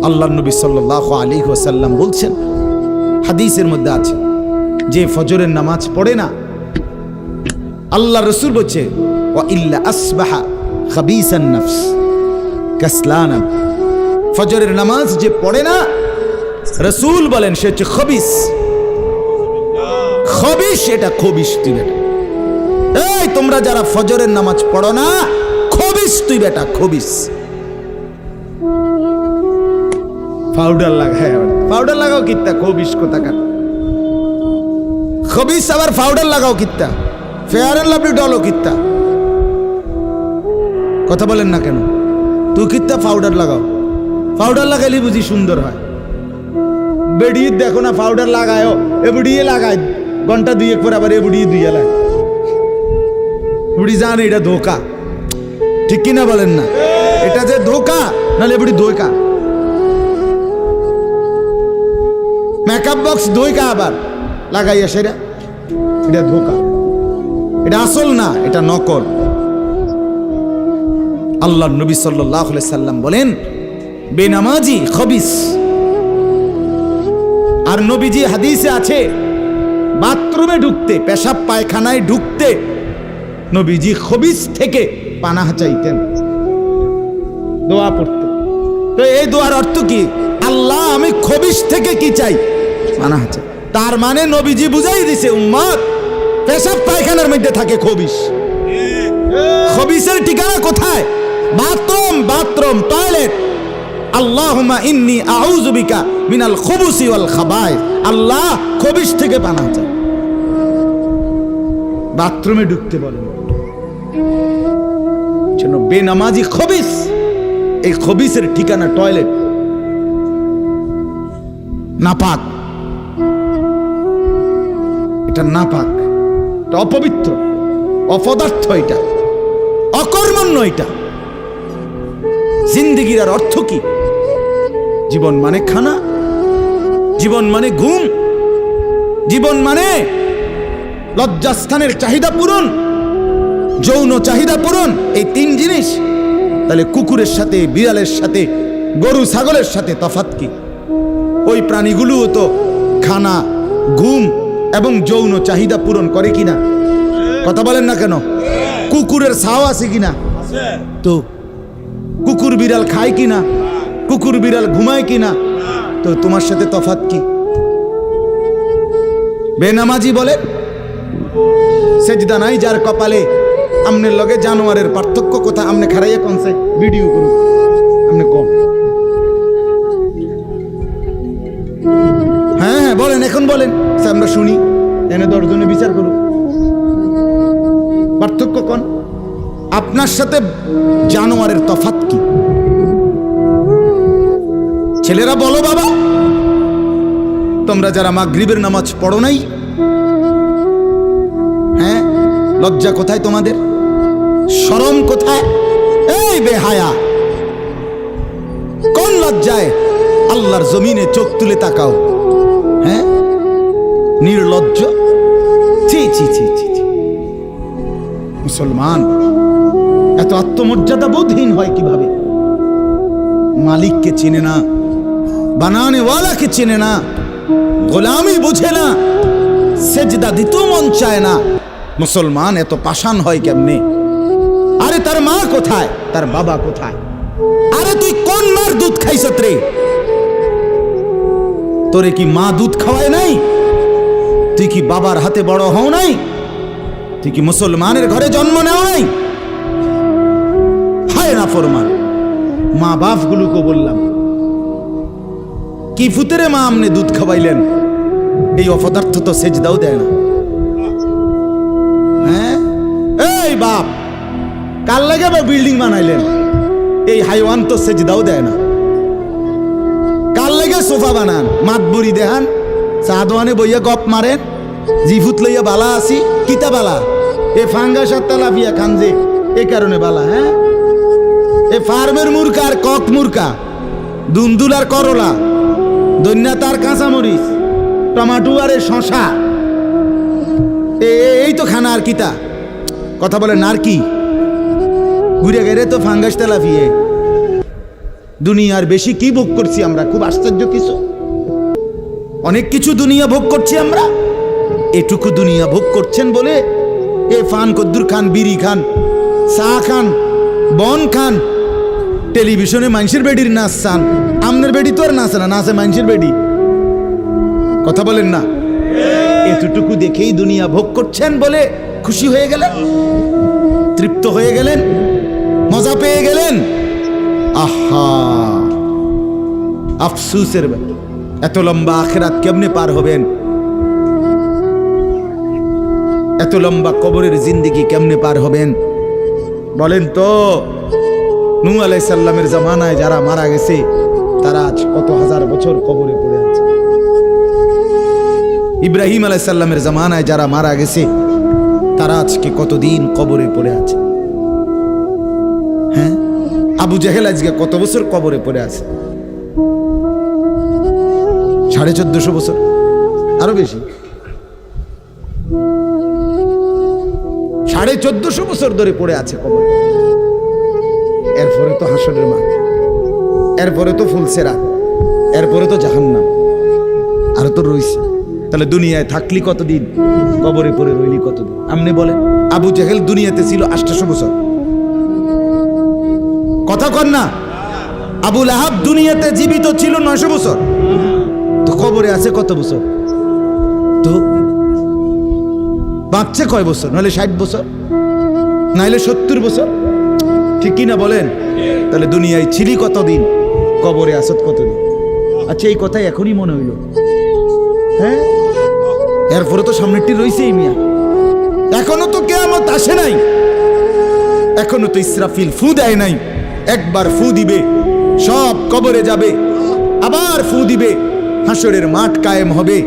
আল্লাহর নবী সাল্লাল্লাহু আলাইহি ওয়াসাল্লাম বলছেন, হাদিসের মধ্যে আছে, যে ফজরের নামাজ পড়ে না, আল্লাহ রাসূল বলছে ওয়া ইল্লা আসবাহা খাবিসান নফস কাসলানা, ফজরের নামাজ যে পড়ে না, রাসূল বলেন সে হচ্ছে খবিস। খবিস, এটা খবিস তুই বেটা। এই তোমরা যারা ফজরের নামাজ পড়ো না, খবিস তুই বেটা, খবিস। পাউডার লাগায়, পাউডার লাগাও কিত্তা, খবিস কোথাকার। খবিস আবার পাউডার লাগাও কিত্তা, ফেয়ার এন্ড লাভলি ডলো কিত্তা। কথা বলেন না কেন? তুই কিত্তা পাউডার লাগাও, পাউডার লাগাইলে বুঝি সুন্দর হয়। বেড়িয়ে দেখো না পাউডার লাগায়ও, এ বুড়িয়ে লাগায় ঘন্টা দুই এক পর আবার এ বুড়িয়ে দুইয়া লাগে। বুড়ি জানে এটা ধোকা, ঠিক কিনা বলেন না? এটা যে ধোকা, নাহলে বুড়ি ধোকা। মেকআপ বক্স ধোকা আবার লাগাইয়া সেটা, এটা ধোকা, এটা আসল না, এটা নকল। আল্লাহর নবী সাল্লাল্লাহু আলাইহি সাল্লাম বলেন বেনামাজি খবিস। আর নবীজি হাদিসে আছে, বাথরুমে ঢুকতে, পেশাব পায়খানায় ঢুকতে নবীজি খবিস থেকে পানাহ চাইতেন, দোয়া পড়তেন। তো এই দোয়ার অর্থ কি? আল্লাহ আমি খবিস থেকে কি চাই? পানাহ চাই। তার মানে নবীজি বুঝাই দিছে উম্মত, পেশাব পায়খানার মধ্যে থাকে খবিস। খবিসের ঠিকানা কোথায়? Bathroom, bathroom, toilet. আল্লাহুম্মা ইন্নী আউযু বিকা মিনাল খুবুসি ওয়াল খাবায়েস। আল্লাহ খবিস থেকে পানাহ চাই। বাথরুমে ঢুকতে বলেন, জন্য বেনামাজি খবিস। এই খবিসের ঠিকানা টয়লেট, নাপাক। এটা নাপাক, এটা অপবিত্র, অপদার্থ, এটা অকর্মণ্য। এটা জিন্দেগির আর অর্থ কি? জীবন মানে খানা, জীবন মানে ঘুম, জীবন মানে লজ্জাস্থানের চাহিদা পূরণ, যৌন চাহিদা পূরণ, এই তিন জিনিস। তাহলে কুকুরের সাথে, বিড়ালের সাথে, গরু ছাগলের সাথে তফাৎ কি? ওই প্রাণীগুলোও তো খানা, ঘুম এবং যৌন চাহিদা পূরণ করে কিনা? কথা বলেন না কেন? কুকুরের ছাও আছে কিনা? তো কুকুর বিড়াল খায় কিনা? কুকুর বিড়াল ঘুমায় কিনা? তো তোমার সাথে তফাৎ কি? বেনামাজি বলে সেজদা নাই যার কপালে। আমনের লগে জানোয়ারের পার্থক্য কোথা? আমনে খারাইয়া কোনছে ভিডিও করুন, আমনে কোন? হ্যাঁ বলেন, এখন বলেন, আমরা শুনি, এনে 10 জনে বিচার করুন। পার্থক্য কোন? আপনার সাথে জানোয়ারের তফাৎ কি? ছেলেরা বলো বাবা, তোমরা যারা মাগরিবের নামাজ পড়ো নাই, হ্যাঁ, লজ্জা কোথায় তোমাদের? শরম কোথায়? এই বেহায়া, কোন লজ্জায় আল্লাহর জমিনে চোখ তুলে তাকাও? হ্যাঁ, নির্লজ্জ। ছি ছি ছি ছি। মুসলমান এত আত্মমর্যাদা বোধহীন হয় কিভাবে? মালিককে চেনে না, বানানেওয়ালাকে চেনে না, গোলামি বুঝে না, সেজদা দিতেও মন চায় না। মুসলমান এত পাষাণ হয় কেমনে? আরে তার মা কোথায়? তার বাবা কোথায়? আরে তুই কোন মার দুধ খাইছত রে? তোরে কি মা দুধ খাওয়ায় নাই? তুই কি বাবার হাতে বড় হও নাই? তুই কি মুসলমানের ঘরে জন্ম নেও নাই? হায় না ফরমান। মা বাপ গুলোকে বললাম, কি ফুতেরে মা আমনে দুধ খাওয়াইলেন? এই অপদার্থ তো সেজদাও দেয় না। হ্যাঁ, এই বাপ কাল লাগে বিল্ডিং বানাইলেন? এই হাইওয়ান তো সেজদাও দেয় না। কাল লাগে সোফা বানান, মাতবুরি দেহান, সাদওয়ানে বইয়া গপ মারেন, জিফুত লইয়া বালা আসি, কিতা বালা? এ ফাঙ্গাস আর তালাপিয়া খানজে, এই কারণে বালা। হ্যাঁ, এ ফার্মের মুরকা আর কক মুরকা, দুন্দুল আর করলা, দৈন্যা তার কাঁচামরিচ, টমাটো আর শশা, এই তো খানা। আর কিতা কথা বলেন? আর কি ঘুরে গেলে তো ফাঙ্গাস তেলাপিয়ে। দুনিয়ার বেশি কি ভোগ করছি আমরা? খুব আশ্চর্য কিছু, অনেক কিছু দুনিয়া ভোগ করছি আমরা। এটুকু দুনিয়া ভোগ করছেন বলে এ ফান কদ্দুর খান, বিড়ি খান, চা খান, বন খান, টেলিভিশনে মানুষের বেডির নাচ চান। আমনের বেডি তো আর নাচে না, নাচে মানুষের বেডি। কথা বলেন না? এতটুকু দেখেই দুনিয়া ভোগ করছেন বলে খুশি হয়ে গেলেন, তৃপ্ত হয়ে গেলেন, মজা পেয়ে গেলেন। আহা, আফসুসের ব্যাপার। এত লম্বা আখিরাত কেমনে পার হবেন? এত লম্বা কবরের জিন্দেগি কেমনে পার হবেন বলেন তো? নূহ আলাইহিস সালামের জামানায় যারা মারা গেছে তারা আজ কত হাজার বছর কবরে পড়ে আছে। ইব্রাহিম আলাইহিস সালামের জামানায় যারা মারা গেছে তারা আজকে কতদিন কবরে পড়ে আছে। হ্যাঁ, আবু জেহেল আজকে কত বছর কবরে পড়ে আছে? 1450 বছর, আরো বেশি, 1450 বছর ধরে পড়ে আছে কবরে। এরপরে তো হাসরের মাঠ, এরপরে তো ফুলসেরাত, এরপরে তো জাহান্নাম, আর তো রইছে। তাহলে দুনিয়ায় থাকলি কতদিন, কবরে পড়ে রইলি কতদিন? আপনি বলেন। আবু জেহেল দুনিয়াতে ছিল 800 বছর, কথা কন না? আবু লাহাব দুনিয়াতে জীবিত ছিল 900 বছর, তো কবরে আছে কত বছর? তো বাঁচছে কয় বছর? নাহলে 60 বছর, নাহলে 70 বছর, ঠিক কিনা বলেন? তাহলে দুনিয়ায় ছিলি কতদিন, কবরে আসত কতদিন? আচ্ছা, এই কথাই এখনই মনে হইল। হ্যাঁ, এরপরে তো সামনেরটি রয়েছেই মিয়া। এখনো তো কিয়ামত আসে নাই, এখনো তো ইসরাফিল ফু দেয় নাই। একবার ফু দিবে, সব কবরে যাবে, আবার ফু দিবে, হাসরের মাঠ কায়েম হবে।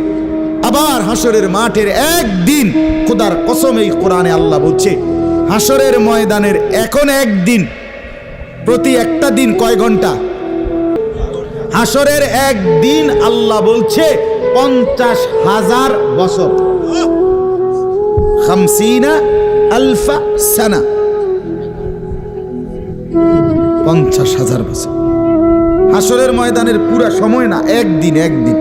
আবার হাসরের মাঠের একদিন, খোদার কসম এই কোরআনে আল্লাহ বলছে, হাসরের ময়দানের এখন একদিন, প্রতি একটা দিন কয় ঘন্টা? হাসরের একদিন আল্লাহ বলছে 50,000 বছর, 50,000 সানা, 50,000 বছর। হাসরের ময়দানের পুরা সময় না, একদিন, একদিন।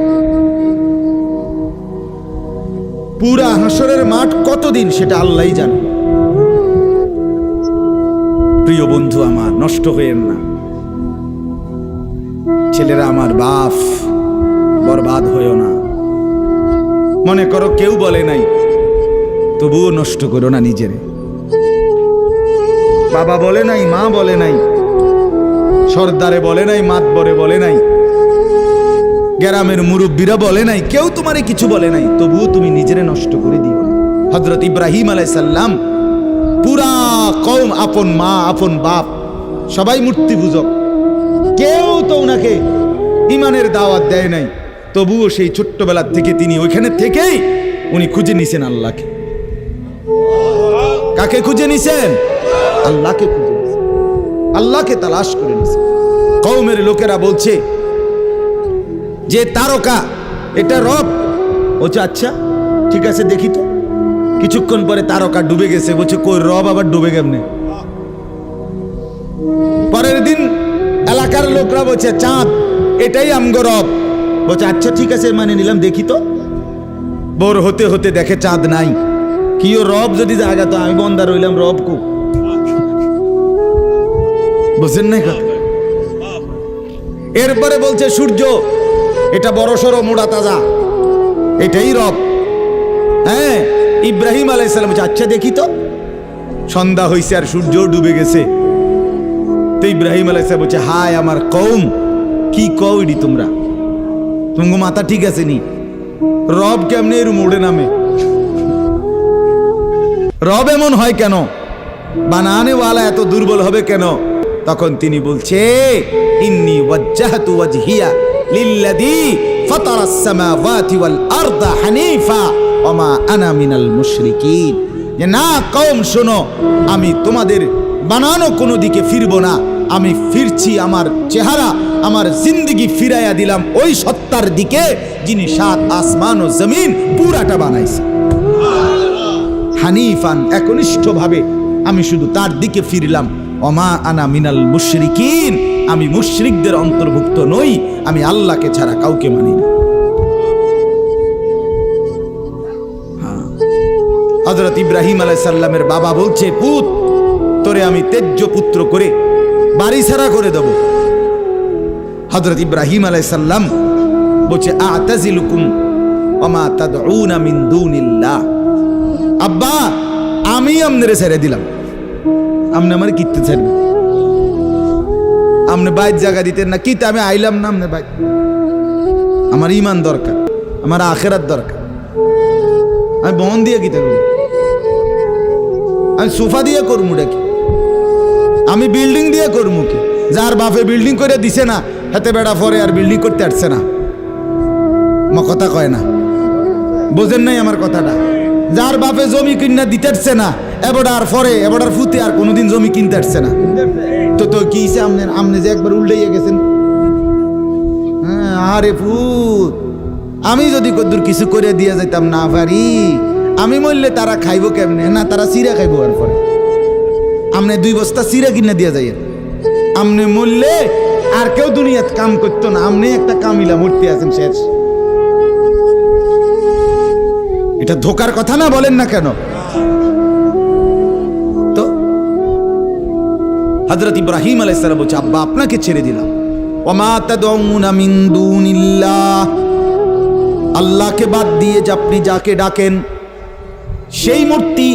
পুরা হাসরের মাঠ কতদিন সেটা আল্লাহই জানে। প্রিয় বন্ধু আমার, নষ্ট হয়েন না। ছেলেরা আমার, বাপ, বরবাদ হইও না। মনে করো কেউ বলে নাই, তবুও নষ্ট করো না নিজেরে। বাবা বলে নাই, মা বলে নাই, সর্দারে বলে নাই, মাতবরে বলে নাই, গ্রামের মুরব্বীরা বলে নাই, কেউ তোমারে কিছু বলে নাই, তবুও তুমি নিজেরে নষ্ট করে দিও। হযরত ইব্রাহিম আলাইহিস সালাম, পুরা কওম, আপন মা, আপন বাপ, সবাই মূর্তি পূজক, কেউ তো ওনাকে ইমানের দাওয়াত দেয় নাই, তবুও সেই ছোট্টবেলার থেকে তিনি ওইখানে থেকেই উনি খুঁজে নিছেন আল্লাহকে। কাকে খুঁজে নিছেন? আল্লাহকে খুঁজে নিছেন, আল্লাহকে তালাশ করে নিছেন। কওমের লোকেরা বলছে যে তারকা এটা রব। বলছে আচ্ছা ঠিক আছে, দেখি তো। কিছুক্ষণ পরে তারকা ডুবে গেছে। বলছে কই, রব আবার ডুবে কেমনে? পরের দিন এলাকার লোকরা বলছে চাঁদ, এটাই আমগো রব। বলছে আচ্ছা ঠিক আছে, মানে নিলাম, দেখি তো। ভোর হতে হতে দেখে চাঁদ নাই। কিও রব যদি জায়গা, তো আমি বন্দা রইলাম, রব কো? বুঝছেন না কথা? এরপরে বলছে সূর্য, এটা বড় সড়ো মোড়া তাজা, এটাই রব। হ্যাঁ, ইব্রাহিম আলাইহিস সালাম বলছে আচ্ছা দেখি তো। সন্ধ্যা হইছে আর সূর্য ডুবে গেছে। তো ইব্রাহিম আলাইহিস সালাম বলছে হায় আমার কওম, কি কও ইডি তোমরা? তোমার মাথা ঠিক আছে নি? রব কেমনে এর মোড়ে নামে? রব এমন হয় কেন? বানানেওয়ালা এত দুর্বল হবে কেন? তখন তিনি বলছে ইন্নী ওয়াজ্জাহতু ওয়াজহিয়া লিল্লাযী ফাতারাস সামাওয়াতি ওয়াল আরদা হানিফা ওয়া মা আনা মিনাল মুশরিকিন। যে না কওম শোনো, আমি তোমাদের বানানো কোনো দিকে ফিরবো না, আমি ফিরছি আমার চেহারা, আমার জিন্দেগি ফিরাইয়া দিলাম ওই সত্তার দিকে যিনি 7 আসমান ও জমিন পুরাটা বানাইছে। হানিফান, একনিষ্ঠভাবে আমি শুধু তার দিকে ফিরলাম। ওমা আনা মিনাল মুশরিকিন, আমি মুশরিকদের অন্তর্ভুক্ত নই, আমি আল্লাহকে ছাড়া কাউকে মানি না। হযরত ইব্রাহিম আলাইহিস সালামের বাবা বলছে, পুত তোরে আমি তেজ্য পুত্র করে বাড়ি ছাড়া করে দেব। হযরত ইব্রাহিম আলাইহিস সালাম বলছে, আ'তাজিলুকুম ওয়া মা তাদউনা মিন দুনিল্লাহ। আব্বা আমি আমনেরে ছেড়ে দিলাম, আমনে আমার কিতে ছাড়বেন? আমনে বাইত জায়গা দিতেন না, কিতে আমি আইলাম না আমনে বাইত। আমার ঈমান দরকার, আমার আখিরাত দরকার। আমি বন দিয়ে কিতে করি? আমি সোফা দিয়ে করমু নাকি? আমি বিল্ডিং দিয়ে করমু কি? যার বাপে বিল্ডিং করে দিছে না, হাতে বেড়া পরে আর বিল্ডিং করতে আসছে না, কথা কয় না, বোঝেন নাই আমার কথাটা? যার বাপে জমি কিনা দিতে আসছে না, এবারে পরে এবারে ফুতে আর কোনোদিন জমি কিনতে আসছে না, তো কি আমনে যে একবার উল্টাইয়া গেছেন। হ্যাঁ, আরে ফুত, আমি যদি কদ্দুর কিছু করে দিয়ে যাইতাম না পারি, আমি মরলে তারা খাইবো কেমনে? না, তারা চিরা খাইবো। আর পরে আমনে 2 বস্তা চিরা কিনা দিয়ে যাই, আমনে মরলে আর কেউ দুনিয়াত কাম করতো না, আমনে একটা কামিলা মূর্তি আছেন শেষ। এটা ধোকার কথা না, বলেন না কেন? তো হযরত ইব্রাহিম আলাইহিস সালাম বলছে, আব্বা আপনাকে ছেড়ে দিলাম। ওয়া মা তাদউনা মিন দুনিল্লাহ, আল্লাহকে বাদ দিয়ে যে আপনি যাকে ডাকেন সেই মূর্তি,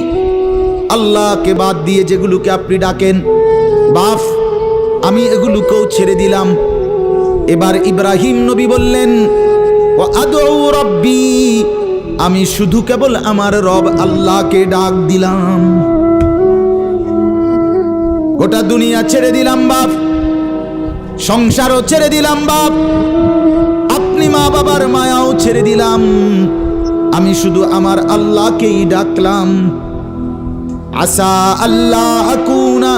আল্লাহকে বাদ দিয়ে যেগুলোকে আপনি ডাকেন, বাপ আমি এগুলোকেও ছেড়ে দিলাম। এবার ইব্রাহিম নবী বললেন, ওয়া আদউ রাব্বি, আমি শুধু কেবল আমার রব আল্লাহকে ডাক দিলাম। গোটা দুনিয়া ছেড়ে দিলাম বাপ, সংসারও ছেড়ে দিলাম বাপ, আপনি মা বাবার মায়াও ছেড়ে দিলাম, আমি শুধু আমার আল্লাহকেই ডাকলাম। আসা আল্লাহ আকুনা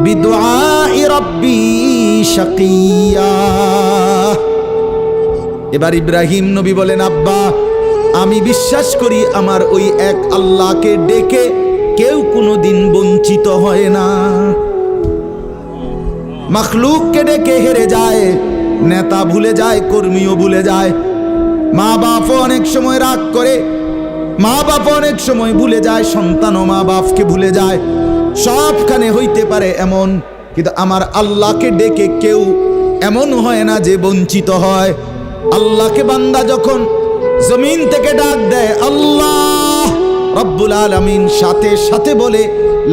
বিদুআই রাব্বি শাকিয়া। এবার ইব্রাহিম নবী বলেন, আব্বা আমি বিশ্বাস করি আমার ওই এক আল্লাহকে ডেকে কেউ কোনোদিন বঞ্চিত হয় না। মাখলুককে ডেকে হেরে যায়, নেতা ভুলে যায়, কর্মীও ভুলে যায়, মা বাপও অনেক সময় রাগ করে, মা বাপ অনেক সময় ভুলে যায়, সন্তানও মা বাপকে ভুলে যায়, সবখানে হইতে পারে এমন, কিন্তু আমার আল্লাহকে ডেকে কেউ এমন হয় না যে বঞ্চিত হয়। আল্লাহকে বান্দা যখন জমিন থেকে ডাক দেয় আল্লাহ রব্বুল আলামিন সাথে সাথে বলে,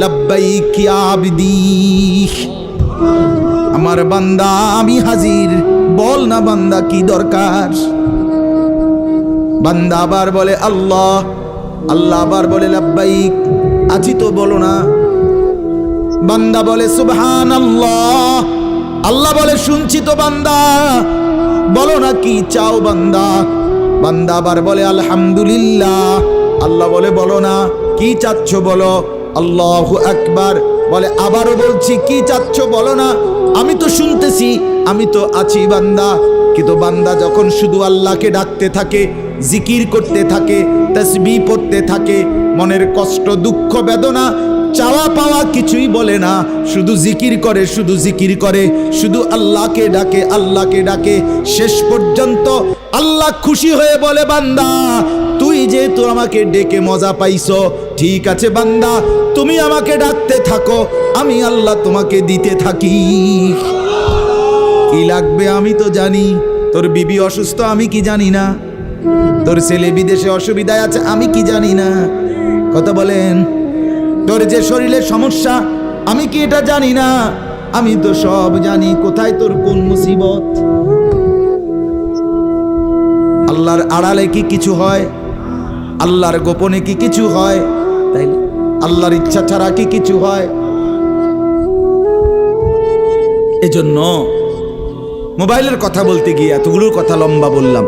লাব্বাইক ইয়া আবদি, আমার বান্দা আমি হাজির, বল না বান্দা কি দরকার। বান্দা আবার বলে আল্লাহ, আল্লাহ আবার বলে লাব্বাইক, আছি তো বলো না। বান্দা বলে সুবহানাল্লাহ, আল্লাহ বলে শুনছি তো বান্দা, বলো না কি চাও বান্দা। বান্দা আবার বলে আলহামদুলিল্লাহ, আল্লাহ বলে বলো না কি চাচ্ছ বলো। আল্লাহু আকবার বলে আবারও বলছি কি চাচ্ছ বলো না, আমি তো শুনতেছি, আমি তো আছি বান্দা। কিন্তু বান্দা যখন শুধু আল্লাহকে ডাকতে থাকে, জিকির করতে থাকে, তাসবিহ পড়তে থাকে, মনের কষ্ট দুঃখ বেদনা চাওয়া পাওয়া কিছুই বলে না, শুধু জিকির করে, শুধু জিকির করে, শুধু আল্লাহকে ডাকে, আল্লাহকে ডাকে, শেষ পর্যন্ত আল্লাহ খুশি হয়ে বলে, বান্দা তুই যেহেতু আমাকে ডেকে মজা পাইছো, ঠিক আছে বান্দা তুমি আমাকে ডাকতে থাকো, আমি আল্লাহ তোমাকে দিতে থাকি। কি লাগবে আমি তো জানি, তোর বিবি অসুস্থ আমি কি জানি না, তোর ছেলে বিদেশে অসুবিধায় আছে আমি কি জানি না, কথা বলেন। তোর যে শরীরের সমস্যা আমি কি এটা জানি না, আমি তো সব জানি, কোথায় তোর কোন মুসিবত। আল্লাহর আড়ালে কি কিছু হয়, আল্লাহর গোপনে কি কিছু হয়, তাই আল্লাহর ইচ্ছা ছাড়া কি কিছু হয়। এজন্য মোবাইলের কথা বলতে গিয়ে এতগুলোর কথা লম্বা বললাম।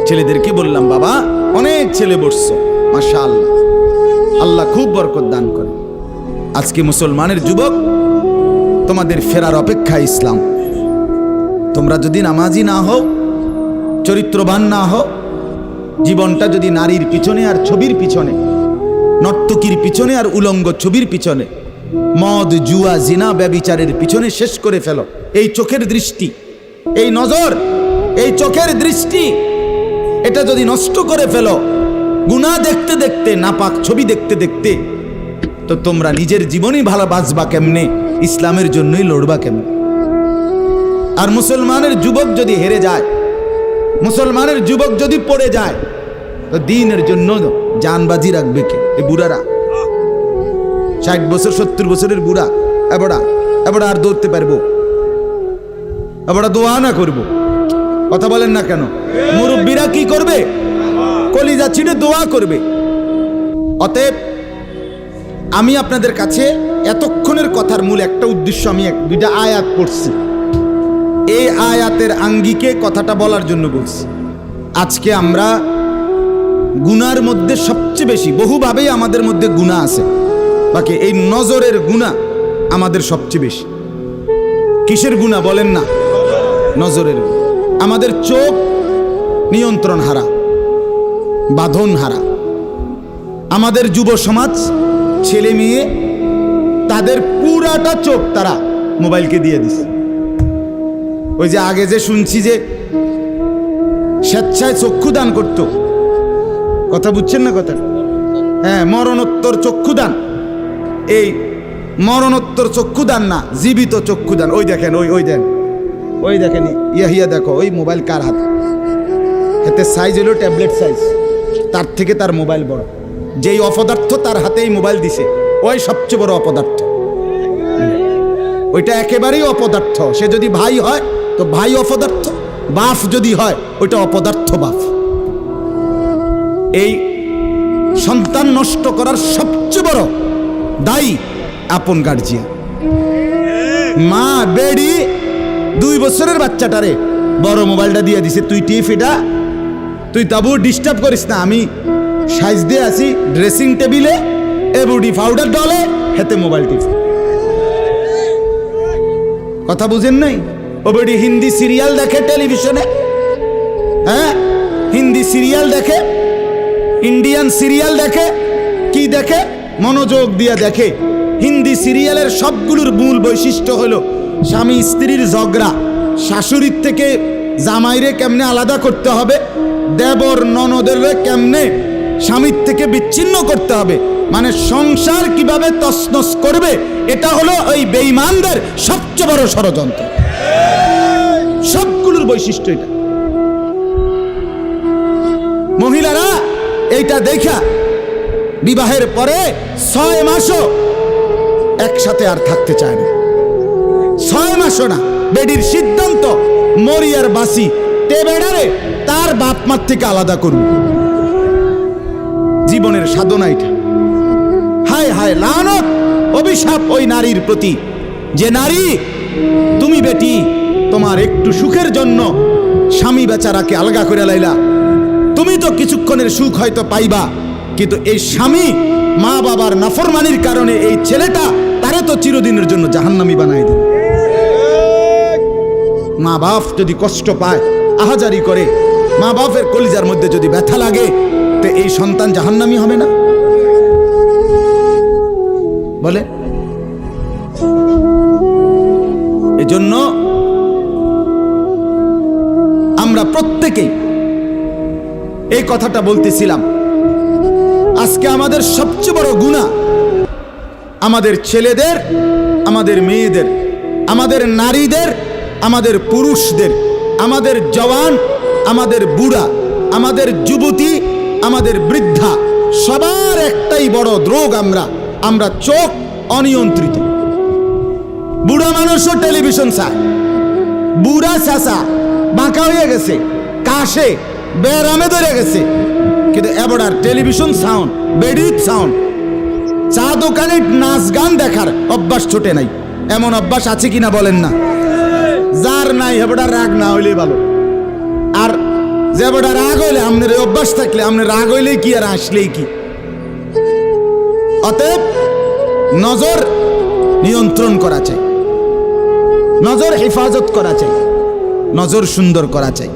ছেলেদেরকে বললাম, বাবা অনেক ছেলে বসছো, মাশাআল্লাহ, আল্লাহ খুব বরকত দান করে। আজকে মুসলমানের যুবক তোমাদের ফেরার অপেক্ষা ইসলাম। তোমরা যদি নামাজি না হও, চরিত্রবান না হও, জীবনটা যদি নারীর পিছনে আর ছবির পিছনে, নর্তকীর পিছনে আর উলঙ্গ ছবির পিছনে, মদ জুয়া জিনা ব্যভিচারের পিছনে শেষ করে ফেলো, এই চোখের দৃষ্টি, এই নজর, এই চোখের দৃষ্টি, এটা যদি নষ্ট করে ফেলো গুনাহ দেখতে দেখতে, নাপাক ছবি দেখতে দেখতে, তো তোমরা নিজের জীবনই ভালো বাঁচবা কেমনে, ইসলামের জন্যই লড়বা কেমনে? আর মুসলমানের যুবক যদি হেরে যায়, মুসলমানের যুবক যদি পড়ে যায়, তো দ্বীনের জন্য জানবাজি রাখবে কে? এই বুড়ারা, 60 বছর 70 বছরের বুড়া, এবারে আর দৌড়তে পারবো? এবারে দোয়া না করবো? কথা বলেন না কেন? মুরব্বীরা কি করবে? কলিজা ছিঁড়ে দোয়া করবে। অতএব আমি আপনাদের কাছে এতক্ষণের কথার মূল একটা উদ্দেশ্য, আমি দুইটা আয়াত পড়ছি, এই আয়াতের আঙ্গিকে কথাটা বলার জন্য বলছি। আজকে আমরা গুনার মধ্যে সবচেয়ে বেশি, বহুভাবেই আমাদের মধ্যে গুনাহ আছে, বাকি এই নজরের গুনাহ আমাদের সবচেয়ে বেশি। কিসের গুনাহ বলেন না? নজরের গুনাহ। আমাদের চোখ নিয়ন্ত্রণ হারা, বাঁধন হারা। আমাদের যুব সমাজ, ছেলে মেয়ে, তাদের পুরাটা চোখ তারা মোবাইলকে দিয়ে দিছে। ওই যে আগে যে শুনছি যে স্বেচ্ছায় চক্ষু দান করতো, কথা বুঝছেন না কথা? হ্যাঁ, মরণোত্তর চক্ষুদান। এই মরণোত্তর চক্ষুদান না, জীবিত চক্ষুদান। ওই দেখেন, ওই দেখেন, ইয়া দেখো, ওই মোবাইল কার হাতে? এতে সাইজ হলো ট্যাবলেট সাইজ, তার থেকে তার মোবাইল বড়। যেই অপদার্থ তার হাতেই মোবাইল দিছে, ওই সবচেয়ে বড় অপদার্থ। ওইটা একেবারেই অপদার্থ। সে যদি ভাই হয় তো ভাই অপদার্থ, বাপ যদি হয় ওইটা অপদার্থ বাপ। এই সন্তান নষ্ট করার সবচেয়ে বড় দায়ী আপন গার্জিয়ান। মা বেড়ি 2 বছরের বাচ্চাটারে বড় মোবাইলটা দিয়ে দিছে, তুই টিপ এটা, তুই তাবু ডিস্টার্ব করিস না, আমি সাইজ দিয়ে আসি ড্রেসিং টেবিলে, এবুডি পাউডার ডলে, হেতে মোবাইল টিপ। কথা বুঝেন নাই? ও বেড়ি হিন্দি সিরিয়াল দেখে টেলিভিশনে, হ্যাঁ, হিন্দি সিরিয়াল দেখে, ইন্ডিয়ান সিরিয়াল দেখে, কি দেখে? মনোযোগ দিয়ে দেখে। হিন্দি সিরিয়ালের সবগুলোর মূল বৈশিষ্ট্য হলো স্বামী স্ত্রীর ঝগড়া, শাশুড়ির থেকে জামাইরে কেমনে আলাদা করতে হবে, দেবর ননদের কেমনে স্বামীর থেকে বিচ্ছিন্ন করতে হবে, মানে সংসার কিভাবে তছনছ করবে, এটা হলো ওই বেঈমানদের সবচেয়ে বড় ষড়যন্ত্র। সবগুলোর বৈশিষ্ট্য এটা। মহিলারা এইটা দেখা বিবাহের পরে 6 মাসও একসাথে আর থাকতে চায় না। 6 মাসও না। বেডির সিদ্ধান্ত, মরিয়ার বাসি তে বেড়ারে তার বাপ মার থেকে আলাদা করব। জীবনের সাধনা এটা। হায় হায়, লানত, অভিশাপ ওই নারীর প্রতি, যে নারী তুমি বেটি তোমার একটু সুখের জন্য স্বামী বেচারাকে আলগা করে লাইলা। তুমি তো কিছুক্ষণের সুখ হয়তো পাইবা, কিন্তু এই স্বামী মা বাবার নাফরমানির কারণে এই ছেলেটা তারে তো চিরদিনের জন্য জাহান্নামী বানাই দিল। মা বাপ যদি কষ্ট পায়, আহাজারি করে, মা বাপের কলিজার মধ্যে যদি ব্যথা লাগে, তো এই সন্তান জাহান্নামী হবে না? বলে। এজন্য আমরা প্রত্যেকেই এই কথাটা বলতেছিলাম, আজকে আমাদের সবচেয়ে বড় গুনাহ আমাদের ছেলেদের, আমাদের মেয়েদের, আমাদের নারীদের, আমাদের পুরুষদের, আমাদের জওয়ান, আমাদের বুড়া, আমাদের যুবতী, আমাদের বৃদ্ধা, সবার একটাই বড় রোগ। আমরা চোখ অনিয়ন্ত্রিত। বুড়া মানুষও টেলিভিশন চায়, বুড়া চাচা বাঁকা হয়ে গেছে, কাশে বেরামে ধরে গেছে, কিন্তু এবার আর টেলিভিশন সাউন্ড, বেডির সাউন্ড, চা দোকানে নাচ গান দেখার অভ্যাস ছোটে নাই। এমন অভ্যাস আছে কিনা বলেন না? যার নাই হেবড়া রাগ না হইলে ভালো। আর যে বেটা রাগ হইলে, আপনার অভ্যাস থাকলে, আপনার রাগ হইলে কি আর আসলেই কি। অতএব নজর নিয়ন্ত্রণ করা চাই, নজর হেফাজত করা চাই, নজর সুন্দর করা চাই।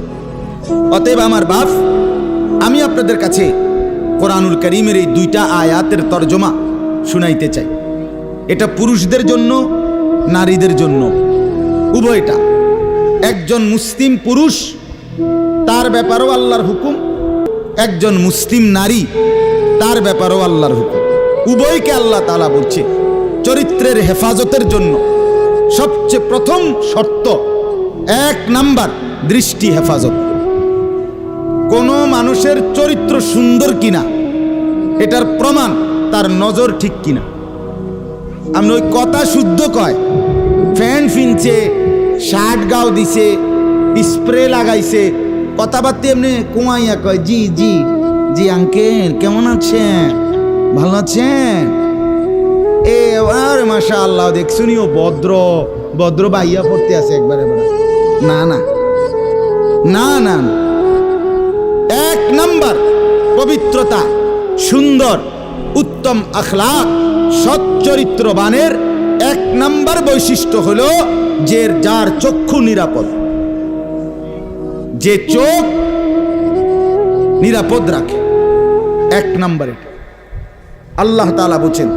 অতএব আমার বাপ, আমি আপনাদের কাছে কোরআনুল কারীমের এই 2টা আয়াতের তরজমা শুনাইতে চাই। এটা পুরুষদের জন্য, নারীদের জন্য। উভয়টা। একজন মুসলিম পুরুষ, তার ব্যাপারেও আল্লাহর হুকুম, একজন মুসলিম নারী, তার ব্যাপারেও আল্লাহর হুকুম। উভয়কে আল্লাহ তাআলা বলছে চরিত্রের হেফাজতের জন্য সবচেয়ে প্রথম শর্ত, 1 নাম্বার দৃষ্টি হেফাজত। কোনো মানুষের চরিত্র সুন্দর কিনা এটার প্রমাণ তার নজর ঠিক কিনা। আপনি ওই কথা শুদ্ধ কয়, ফ্যান ফিনছে, শার্ট গাও দিছে, স্প্রে লাগাইছে, কথাবার্তা এমনি কুমাইয়া কয় জি জি জি আঙ্কেল কেমন আছেন, ভালো আছেন, এ আর মাশাআল্লাহ দেখছুনিও ভদ্র ভদ্র বাইয়া পড়তে আছে একবারে। না না না না, 1 নাম্বার পবিত্রতা, সুন্দর উত্তম আখলাক, সৎ চরিত্রবানের 1 নাম্বার বৈশিষ্ট্য হলো যে যার চক্ষু নিরাপদ, যে চোখ নিরাপদ রাখে। 1 নাম্বার এটা আল্লাহ তাআলা বলেন।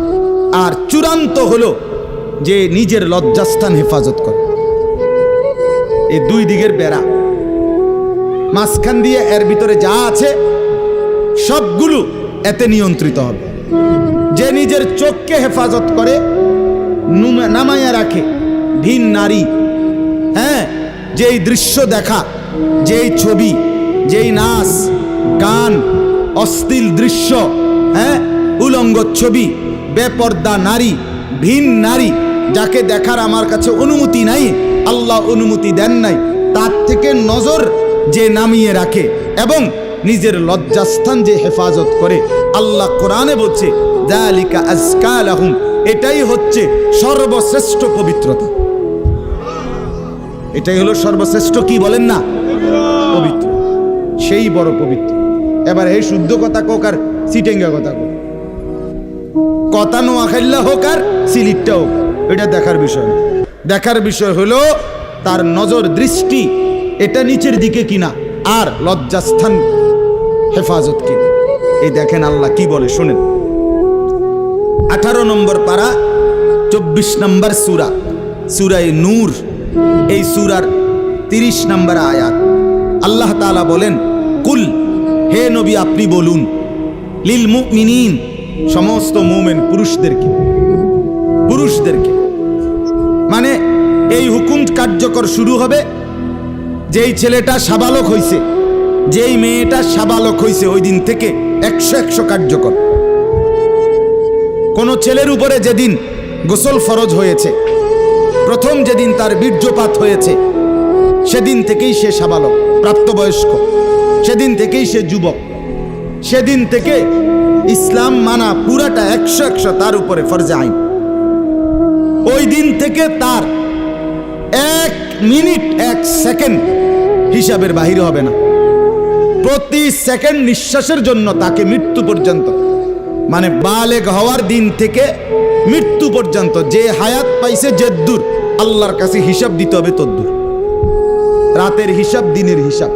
আর চূড়ান্ত হলো যে নিজের লজ্জাস্থান হেফাজত করে। এই 2 দিকের বেড়া, মাঝখান দিয়ে এর ভিতরে যা আছে সবগুলো এতে নিয়ন্ত্রিত হবে। যে নিজের চোখকে হেফাজত করে, নামাইয়া রাখে, ভিন নারী, হ্যাঁ, যেই দৃশ্য দেখা, যেই ছবি, যেই নাচ গান, অশ্লীল দৃশ্য, হ্যাঁ, উলঙ্গ ছবি, বেপর্দা নারী, ভিন নারী, যাকে দেখার আমার কাছে অনুমতি নাই, আল্লাহ অনুমতি দেন নাই, তার থেকে নজর যে নামিয়ে রাখে এবং নিজের লজ্জাস্থান যে হেফাজত করে, আল্লাহ কোরআনে বলছে যালিকা আজকা লাহুম, এটাই হচ্ছে সর্বশ্রেষ্ঠ পবিত্রতা। এটাই হলো সর্বশ্রেষ্ঠ, কি বলেন না, পবিত্র, সেই বড় পবিত্র। এবার এই শুদ্ধ কথা কোক আর সিটেঙ্গা কথা কোক, কথা নোয়াখাইল্লা হোক আর সিলিটটা হোক, এটা দেখার বিষয়। দেখার বিষয় হলো তার নজর দৃষ্টি এটা নিচের দিকে কিনা, আর লজ্জাস্থান হেফাজত কিনা। এই দেখেন আল্লাহ কি বলে শোনেন। 18 নম্বর পারা 24 নম্বর সূরা, সূরায়ে নূর, এই সূরার 30 নম্বর আয়াত। আল্লাহ তাআলা বলেন, কুল, হে নবী আপনি বলুন, লিল মুমিনিন, সমস্ত মুমিন পুরুষদেরকে, পুরুষদেরকে মানে এই হুকুম কার্যকর শুরু হবে যেই ছেলেটা সাবালক হইছে, যেই মেয়েটা সাবালক হইছে, ওই দিন থেকে 100 কার্যকর। কোন ছেলের উপরে যেদিন গোসল ফরজ হয়েছে, প্রথম যেদিন তার বীর্যপাত হয়েছে, সেদিন থেকেই সে সাবালক, প্রাপ্তবয়স্ক, সেদিন থেকেই সে যুবক, সেদিন থেকে ইসলাম মানা পুরাটা 100 তার উপরে ফরজে আইন। ওই দিন থেকে তার 1 মিনিট 1 সেকেন্ড হিসাবের বাহিরে হবে না। প্রতি সেকেন্ড নিঃশ্বাসের জন্য তাকে মৃত্যু পর্যন্ত, মানে বালেগ হওয়ার দিন থেকে মৃত্যু পর্যন্ত যে হায়াত পাইছে, যেদূর আল্লাহর কাছে হিসাব দিতে হবে তদ্দূর। রাতের হিসাব, দিনের হিসাব,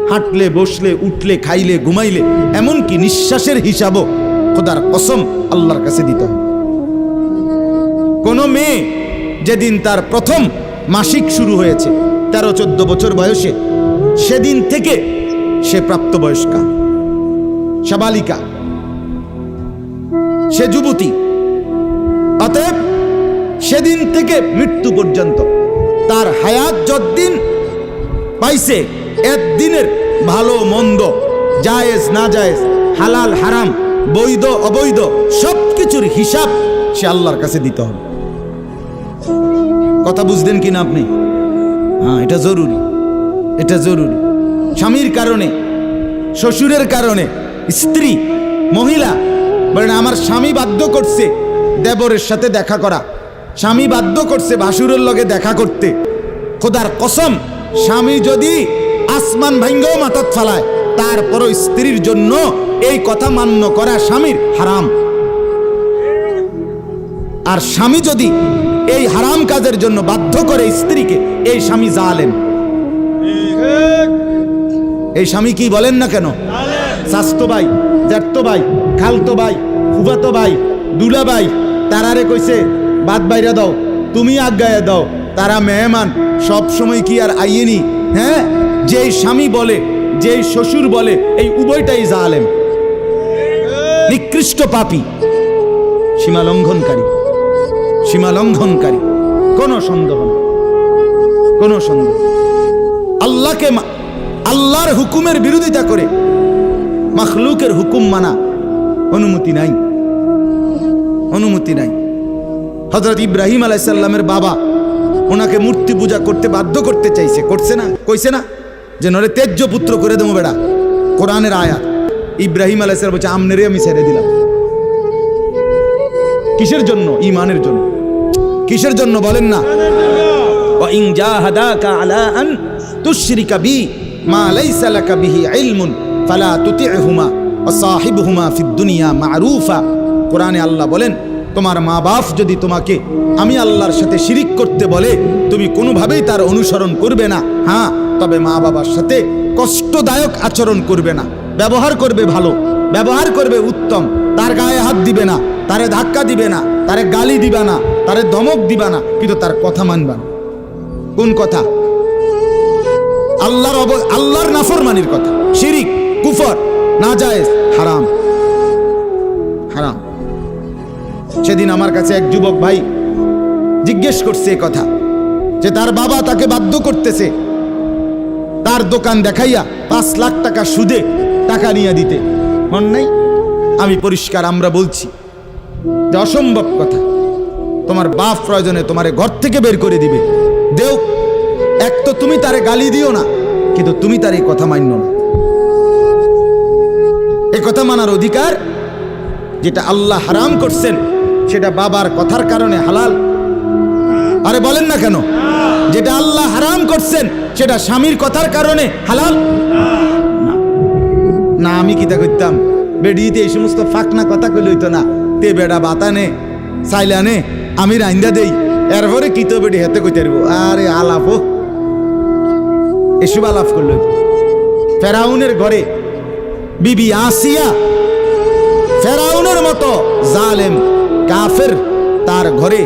হাঁটলে বসলে উঠলে খাইলে ঘুমাইলে, এমনকি নিঃশ্বাসের হিসাবও খোদার কসম আল্লাহর কাছে দিতে হবে। কোন মেয়ে যেদিন তার প্রথম মাসিক শুরু হয়েছে 13-14 বছর বয়সে, সেদিন থেকে সে প্রাপ্তবয়স্কা, সাবালিকা, সে যুবতী। অতএব সেদিন থেকে মৃত্যু পর্যন্ত তার হায়াত যতদিন পাইছে, একদিনের ভালো মন্দ, জায়েজ না জায়েজ, হালাল হারাম, বৈধ অবৈধ, সবকিছুর হিসাব সে আল্লাহর কাছে দিতে হবে। কথা বুঝলেন কিনা আপনি? হ্যাঁ, এটা জরুরি, এটা জরুরি। স্বামীর কারণে, শ্বশুরের কারণে, স্ত্রী, মহিলা বলেন আমার স্বামী বাধ্য করছে দেবরের সাথে দেখা করা, স্বামী বাধ্য করছে ভাসুরের লগে দেখা করতে, খোদার কসম স্বামী যদি আসমান ভাঙ্গাও মাথাত ফালায়, তারপরও স্ত্রীর জন্য এই কথা মান্য করা স্বামীর হারাম। আর স্বামী যদি এই হারাম কাজের জন্য বাধ্য করে স্ত্রীকে, এই স্বামী জালেম। এই স্বামী কি বলেন না কেন, চাচতো ভাই, জ্যাঠতো ভাই, খালতো ভাই, ফুফাতো ভাই, দুলা ভাই, তারারে কইছে বাদ বাইরা দাও, তুমি আজ্ঞায় দাও, তারা মেহমান, সব সময় কি আর আইয়েনি? হ্যাঁ, যেই স্বামী বলে, যেই শ্বশুর বলে, এই উভয়টাই জালেম, নিকৃষ্ট পাপী, সীমা লঙ্ঘনকারী, সীমা লঙ্ঘনকারী। কোনো সন্দেহ না, কোনো সন্দেহ। আল্লাহর হুকুমের বিরোধিতা করে মাখলুকের হুকুম মানা অনুমতি নাই, অনুমতি নাই। হযরত ইব্রাহিম আলাইহিস সালামের বাবা ওনাকে মূর্তি পূজা করতে বাধ্য করতে চাইছে, করছে না? কইছে না যে নরে তেজ্য পুত্র করে দেবো বেড়া? কোরআনের আয়াত। ইব্রাহিম আলাইহিস সালাম বলছে আমনেরে আমি ছেড়ে দিলাম। কিসের জন্য? ঈমানের জন্য। কিসের জন্য বলেন না? ওয়া ইন জাহাদাকা আলা আন তুশরিকা বি মা লাইসা লাকা বিহি ইলমুন ফালা তুতি'হুমা ওয়া সাহিবহুমা ফিদ দুনিয়া মা'রুফা। কোরআনে আল্লাহ বলেন, তোমার মা বাপ যদি তোমাকে আমি আল্লাহর সাথে শিরিক করতে বলে, তুমি কোনোভাবেই তার অনুসরণ করবে না। হ্যাঁ, তবে মা বাবার সাথে কষ্টদায়ক আচরণ করবে না, ব্যবহার করবে ভালো, ব্যবহার করবে উত্তম, তার গায়ে হাত দিবে না, তারে ধাক্কা দিবে না, তারে গালি দিবা না, তারে ধমক দিবা না, কিন্তু তার কথা মানবা না। কোন কথা? আল্লাহর নাফরমানির কথা। শিরিক, কুফর, নাজায়েজ, হারাম, হারাম। সেদিন আমার কাছে এক যুবক ভাই জিজ্ঞেস করছে কথা, যে তার বাবা তাকে বাধ্য করতেছে তার দোকান দেখাইয়া 5 লাখ টাকা সুদে টাকা নিয়ে দিতে। মন নাই? আমি পরিষ্কার আমরা বলছি যে অসম্ভব কথা। তোমার বাপ প্রয়োজনে তোমারে ঘর থেকে বের করে দিবে, দেও। এক তো তুমি তারে গালি দিও না, কিন্তু তুমি তার এই কথা মান্য না। এই কথা মানার অধিকার, যেটা আল্লাহ হারাম করছেন সেটা বাবার কথার কারণে হালাল। আরে বলেন না কেন? যেটা আল্লাহ হারাম করছেন সেটা স্বামীর কথার কারণে হালাল না। আমি কিতা করতাম, বেডিতে এই সমস্ত ফাঁকনা কথা কইলে হইতো না। তে বেড়া বাতানে চাইলানে আমি রাইন্দা দেই, এরপরে কি তো বেডি হেতে কইতে পারবো? আরে আলাপ এসব আলাপ করলো। ফেরাউনের ঘরে বিবি আসিয়া ফেরাউনের মতো জালেম কাফের, তার ঘরে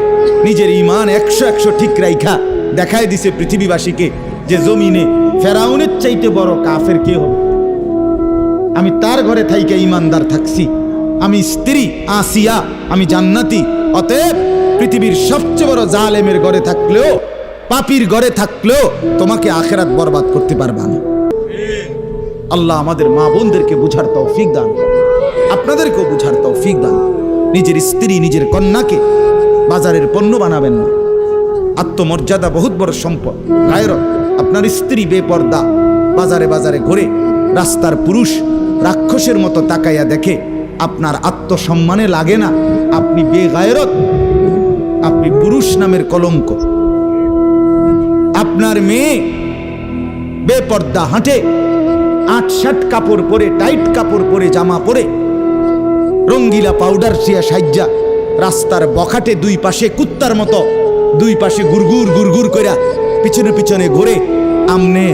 নিজের ঈমান 100 ঠিক রাইখা দেখায় দিছে পৃথিবীবাসীকে যে জমিনে ফেরাউনের চাইতে বড় কাফের কে হবে। আমি তার ঘরে থাইকে ঈমানদার থাকছি, আমি স্ত্রী আসিয়া, আমি জান্নাতি। অতএব পৃথিবীর সবচেয়ে বড় জালেমের ঘরে থাকলেও, পাপীর ঘরে থাকলেও তোমাকে আখিরাত বরবাদ করতে পারবা না। আল্লাহ আমাদের মা বোনদেরকে বুঝার তৌফিক দান, আপনাদেরকেও বুঝার তৌফিক দান। নিজের স্ত্রী, নিজের কন্যাকে বাজারের পণ্য বানাবেন না। আত্মমর্যাদা বহুত বড় সম্পদ, গায়রত। আপনার স্ত্রী বেপর্দা বাজারে বাজারে ঘুরে, রাস্তার পুরুষ রাক্ষসের মতো তাকাইয়া দেখে, আপনার আত্মসম্মানে লাগে না। আপনি বেগায়রত, আপনি পুরুষ নামের কলঙ্ক। আপনার মেয়ে বেপর্দা হাঁটে, 8-7 কাপড় পরে, টাইট কাপড় পরে, জামা পরে, রঙ্গিলা পাউডার সিয়া সাজ্জা রাস্তার বখাটে দুই পাশে কুত্তার মতো দুই পাশে গুরগুর গুরগুর কইরা পিছনে পিছনে ঘুরে। আমনে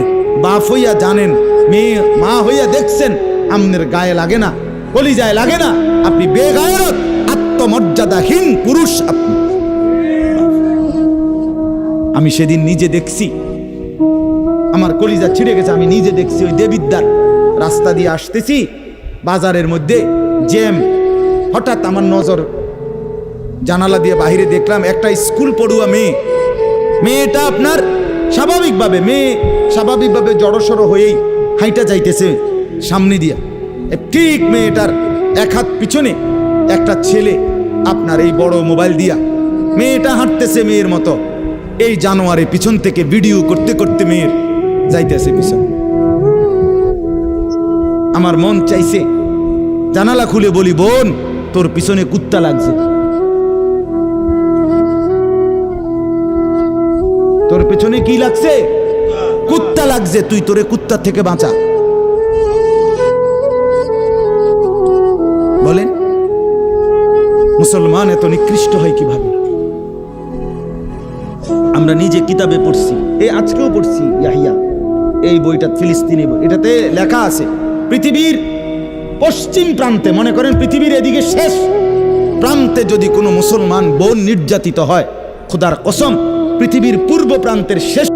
বাপ হইয়া জানেন, মেয়ে মা হইয়া দেখছেন, আমনের গায়ে লাগে না, কলিজায় লাগে না। আপনি বেগায়রত, আত্মমর্যাদাহীন পুরুষ আপনি। আমি সেদিন নিজে দেখছি, আমার কলিজা ছিঁড়ে গেছে। আমি নিজে দেখছি, ওই দেবিদ্দার রাস্তা দিয়ে আসতেছি, বাজারের মধ্যে জ্যাম। হঠাৎ আমার নজর জানালা দিয়ে বাহিরে দেখলাম একটা স্কুল পড়ুয়া মেয়ে। মেয়েটা আপনার স্বাভাবিকভাবে জড়সড় হয়েই হাইটা যাইতেছে সামনে দিয়া। ঠিক মেয়েটার এক হাত পিছনে একটা ছেলে আপনার এই বড় মোবাইল দিয়া, মেয়েটা হাঁটতেছে মেয়ের মতো। এই জানোয়ারে পিছন থেকে ভিডিও করতে করতে মেয়ের যাইতেছে পিছন। আমার মন চাইছে জানালা খুলে বলি, বোন তোর পিছনে কুত্তা লাগছে, তোর পেছনে কি লাগছে? কুত্তা লাগছে, তুই তোরে কুত্তা থেকে বাঁচা। বলেন মুসলমান এত নিকৃষ্ট হয় কিভাবে? আমরা নিজে কিতাবে পড়ছি, এই আজকেও পড়ছি ইয়াহিয়া, এই বইটা ফিলিস্তিনি বই। এটাতে লেখা আছে পৃথিবীর পশ্চিম প্রান্তে, মনে করেন পৃথিবীর এদিকে শেষ প্রান্তে যদি কোনো মুসলমান বোন নির্যাতিত হয়, খোদার কসম পৃথিবীর পূর্ব প্রান্তের শেষ